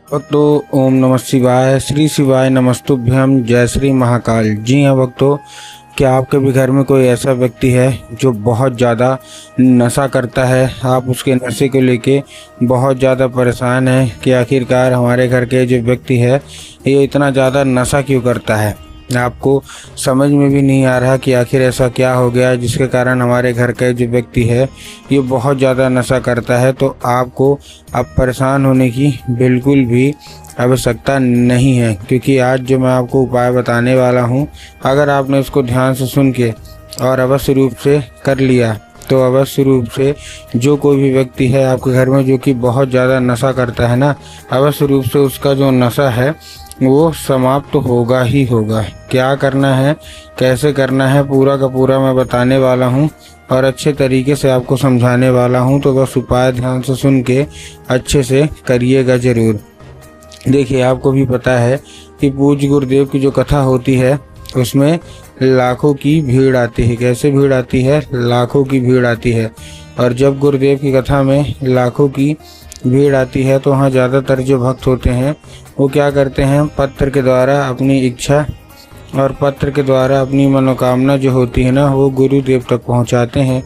भक्तों ओम नमः शिवाय, श्री शिवाय नमस्तुभ्यम, जय श्री महाकाल। जी हाँ भक्तों, क्या आपके भी घर में कोई ऐसा व्यक्ति है जो बहुत ज़्यादा नशा करता है? आप उसके नशे को लेके बहुत ज़्यादा परेशान हैं कि आखिरकार हमारे घर के जो व्यक्ति है ये इतना ज़्यादा नशा क्यों करता है। आपको समझ में भी नहीं आ रहा कि आखिर ऐसा क्या हो गया जिसके कारण हमारे घर का जो व्यक्ति है ये बहुत ज़्यादा नशा करता है। तो आपको अब परेशान होने की बिल्कुल भी आवश्यकता नहीं है, क्योंकि आज जो मैं आपको उपाय बताने वाला हूँ, अगर आपने उसको ध्यान से सुन के और अवश्य रूप से कर लिया तो अवश्य रूप से जो कोई भी व्यक्ति है आपके घर में जो कि बहुत ज़्यादा नशा करता है ना, अवश्य रूप से उसका जो नशा है वो समाप्त तो होगा ही होगा। क्या करना है, कैसे करना है, पूरा का पूरा मैं बताने वाला हूँ और अच्छे तरीके से आपको समझाने वाला हूँ। तो बस उपाय ध्यान से सुन के अच्छे से करिएगा ज़रूर। देखिए, आपको भी पता है कि पूज्य गुरुदेव की जो कथा होती है उसमें लाखों की भीड़ आती है। कैसे भीड़ आती है? लाखों की भीड़ आती है। और जब गुरुदेव की कथा में लाखों की भीड़ आती है तो वहाँ ज़्यादातर जो भक्त होते हैं वो क्या करते हैं, पत्र के द्वारा अपनी इच्छा और पत्र के द्वारा अपनी मनोकामना जो होती है ना वो गुरुदेव तक पहुँचाते हैं।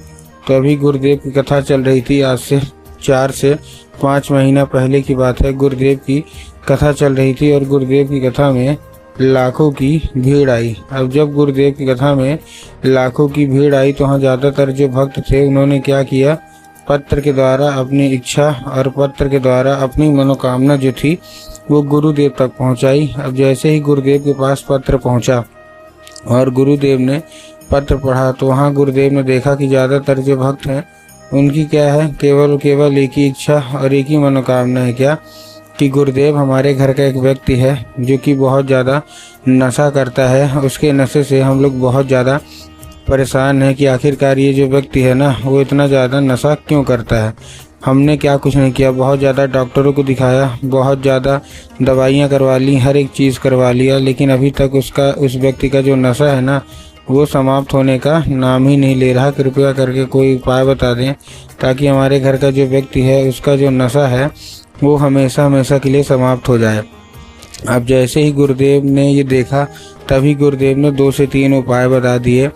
तो अभी गुरुदेव की कथा चल रही थी, आज से 4 से 5 महीना पहले की बात है। गुरुदेव की कथा चल रही थी और गुरुदेव की कथा में लाखों की भीड़ आई। अब जब गुरुदेव की कथा में लाखों की भीड़ आई तो वहाँ ज़्यादातर जो भक्त थे उन्होंने क्या किया, पत्र के द्वारा अपनी इच्छा और पत्र के द्वारा अपनी मनोकामना जो थी वो गुरुदेव तक पहुंचाई। अब जैसे ही गुरुदेव के पास पत्र पहुंचा और गुरुदेव ने पत्र पढ़ा तो वहाँ गुरुदेव ने देखा कि ज़्यादातर जो भक्त हैं उनकी क्या है, केवल एक ही इच्छा और एक ही मनोकामना है, क्या कि गुरुदेव, हमारे घर का एक व्यक्ति है जो कि बहुत ज़्यादा नशा करता है, उसके नशे से हम लोग बहुत ज़्यादा परेशान है कि आखिरकार ये जो व्यक्ति है ना वो इतना ज़्यादा नशा क्यों करता है। हमने क्या कुछ नहीं किया, बहुत ज़्यादा डॉक्टरों को दिखाया, बहुत ज़्यादा दवाइयाँ करवा ली, हर एक चीज़ करवा लिया, लेकिन अभी तक उस व्यक्ति का जो नशा है ना वो समाप्त होने का नाम ही नहीं ले रहा। कृपया करके कोई उपाय बता दें ताकि हमारे घर का जो व्यक्ति है उसका जो नशा है वो हमेशा हमेशा के लिए समाप्त हो जाए। अब जैसे ही गुरुदेव ने ये देखा तभी गुरुदेव ने 2 से 3 उपाय बता दिए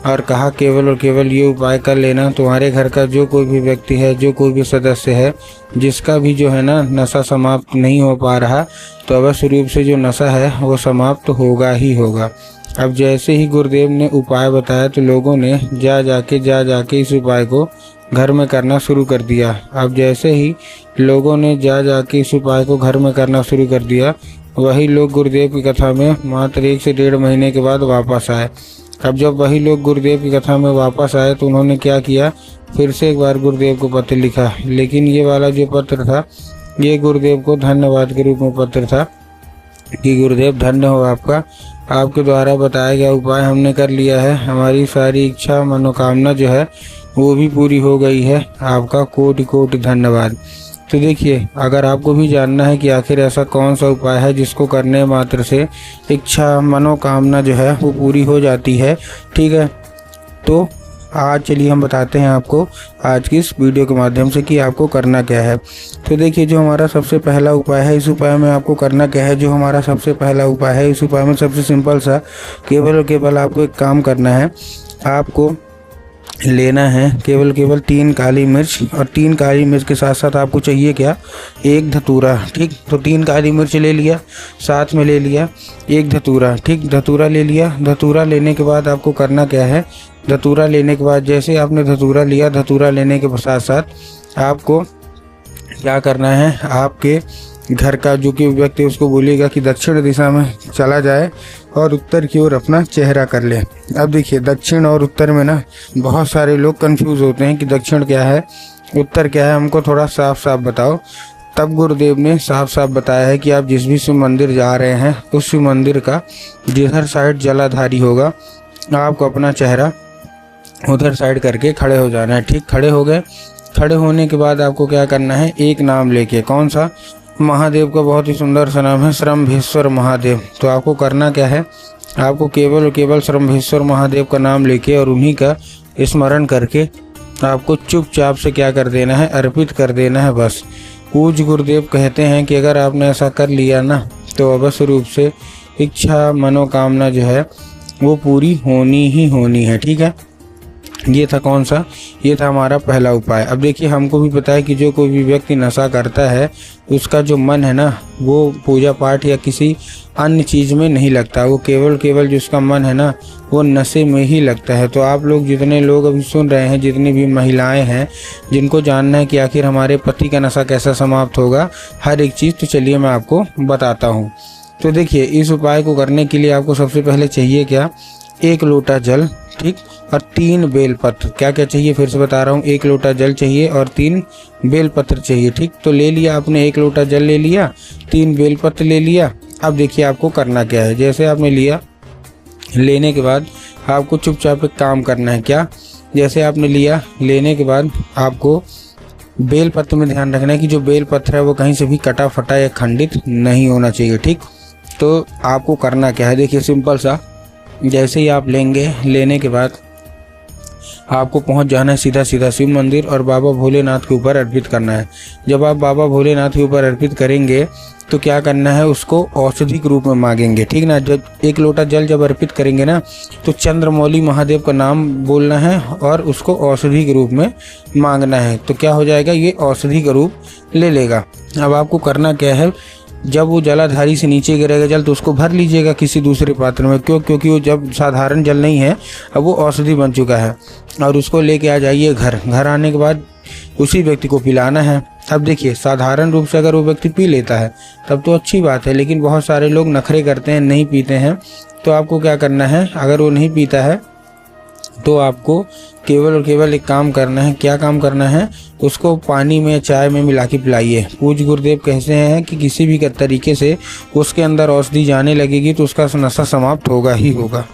और कहा केवल और केवल ये उपाय कर लेना, तुम्हारे घर का जो कोई भी व्यक्ति है, जो कोई भी सदस्य है जिसका भी जो है ना नशा समाप्त नहीं हो पा रहा, तो अवश्य रूप से जो नशा है वो समाप्त होगा ही होगा। अब जैसे ही गुरुदेव ने उपाय बताया तो लोगों ने जा जाके इस उपाय को घर में करना शुरू कर दिया। अब जैसे ही लोगों ने जा जाके इस उपाय को घर में करना शुरू कर दिया, वही लोग गुरुदेव की कथा में मात्र 1 से 1.5 महीने के बाद वापस आए। अब जब वही लोग गुरुदेव की कथा में वापस आए तो उन्होंने क्या किया, फिर से एक बार गुरुदेव को पत्र लिखा, लेकिन ये वाला जो पत्र था ये गुरुदेव को धन्यवाद के रूप में पत्र था कि गुरुदेव धन्य हो आपका, आपके द्वारा बताया गया उपाय हमने कर लिया है, हमारी सारी इच्छा मनोकामना जो है वो भी पूरी हो गई है, आपका कोटि कोटि धन्यवाद। तो देखिए, अगर आपको भी जानना है कि आखिर ऐसा कौन सा उपाय है जिसको करने मात्र से इच्छा मनोकामना जो है वो पूरी हो जाती है, ठीक है, तो आज चलिए हम बताते हैं आपको आज की इस वीडियो के माध्यम से कि आपको करना क्या है। तो देखिए, जो हमारा सबसे पहला उपाय है, इस उपाय में आपको करना क्या है, जो हमारा सबसे पहला उपाय है, इस उपाय में सबसे सिंपल सा केवल और केवल आपको एक काम करना है, आपको लेना है केवल 3 काली मिर्च और 3 काली मिर्च के साथ साथ आपको चाहिए क्या, 1 धतूरा, ठीक। तो 3 काली मिर्च ले लिया, साथ में ले लिया 1 धतूरा, ठीक, धतूरा ले लिया। धतूरा लेने के बाद आपको करना क्या है, धतूरा लेने के बाद जैसे आपने धतूरा लिया, धतूरा लेने के साथ साथ आपको क्या करना है, आपके घर का जो कि व्यक्ति उसको बोलिएगा कि दक्षिण दिशा में चला जाए और उत्तर की ओर अपना चेहरा कर ले। अब देखिए, दक्षिण और उत्तर में ना बहुत सारे लोग कंफ्यूज होते हैं कि दक्षिण क्या है, उत्तर क्या है, हमको थोड़ा साफ साफ बताओ। तब गुरुदेव ने साफ साफ बताया है कि आप जिस भी शिव मंदिर जा रहे हैं उस शिव मंदिर का जिधर साइड जलाधारी होगा आपको अपना चेहरा उधर साइड करके खड़े हो जाना है, ठीक। खड़े हो गए, खड़े होने के बाद आपको क्या करना है, एक नाम लेके, कौन सा, महादेव का बहुत ही सुंदर सा नाम है श्रम्भेश्वर महादेव। तो आपको करना क्या है, आपको केवल और केवल श्रम्भेश्वर महादेव का नाम लेके और उन्हीं का स्मरण करके आपको चुपचाप से क्या कर देना है, अर्पित कर देना है। बस पूज्य गुरुदेव कहते हैं कि अगर आपने ऐसा कर लिया ना तो अवश्य रूप से इच्छा मनोकामना जो है वो पूरी होनी ही होनी है। ठीक है, ये था कौन सा, ये था हमारा पहला उपाय। अब देखिए हमको भी पता है कि जो कोई भी व्यक्ति नशा करता है उसका जो मन है ना वो पूजा पाठ या किसी अन्य चीज़ में नहीं लगता, वो केवल जिसका मन है ना वो नशे में ही लगता है। तो आप लोग जितने लोग अभी सुन रहे हैं, जितनी भी महिलाएं हैं जिनको जानना है कि आखिर हमारे पति का नशा कैसा समाप्त होगा, हर एक चीज़, तो चलिए मैं आपको बताता हूँ। तो देखिए इस उपाय को करने के लिए आपको सबसे पहले चाहिए क्या, 1 लोटा जल, ठीक, और 3 बेलपत्र। क्या क्या चाहिए फिर से बता रहा हूँ, 1 लोटा जल चाहिए और 3 बेलपत्र चाहिए। ठीक, तो ले लिया आपने, 1 लोटा जल ले लिया, 3 बेलपत्र ले लिया। अब देखिए आपको करना क्या है। जैसे आपने लिया, लेने के बाद आपको चुपचाप एक काम करना है। क्या, जैसे आपने लिया, लेने के बाद आपको बेलपत्र में ध्यान रखना है कि जो बेलपत्र है वो कहीं से भी कटा फटा या खंडित नहीं होना चाहिए। ठीक, तो आपको करना क्या है, देखिए सिंपल सा, जैसे ही आप लेंगे, लेने के बाद आपको पहुंच जाना है सीधा शिव मंदिर और बाबा भोलेनाथ के ऊपर अर्पित करना है। जब आप बाबा भोलेनाथ के ऊपर अर्पित करेंगे तो क्या करना है, उसको औषधि के रूप में मांगेंगे। ठीक ना, जब 1 लोटा जल जब अर्पित करेंगे ना तो चंद्रमौली महादेव का नाम बोलना है और उसको औषधि के रूप में मांगना है। तो क्या हो जाएगा, ये औषधि का रूप ले लेगा। अब आपको करना क्या है, जब वो जलाधारी से नीचे गिरेगा जल तो उसको भर लीजिएगा किसी दूसरे पात्र में। क्योंकि वो जब साधारण जल नहीं है, अब वो औषधि बन चुका है, और उसको लेके आ जाइए घर आने के बाद उसी व्यक्ति को पिलाना है। अब देखिए साधारण रूप से अगर वो व्यक्ति पी लेता है तब तो अच्छी बात है, लेकिन बहुत सारे लोग नखरे करते हैं, नहीं पीते हैं। तो आपको क्या करना है, अगर वो नहीं पीता है तो आपको केवल और केवल एक काम करना है। क्या काम करना है, उसको पानी में चाय में मिला के पिलाइए। पूज्य गुरुदेव कहते हैं कि किसी भी तरीके से उसके अंदर औषधि जाने लगेगी तो उसका नशा समाप्त होगा ही होगा।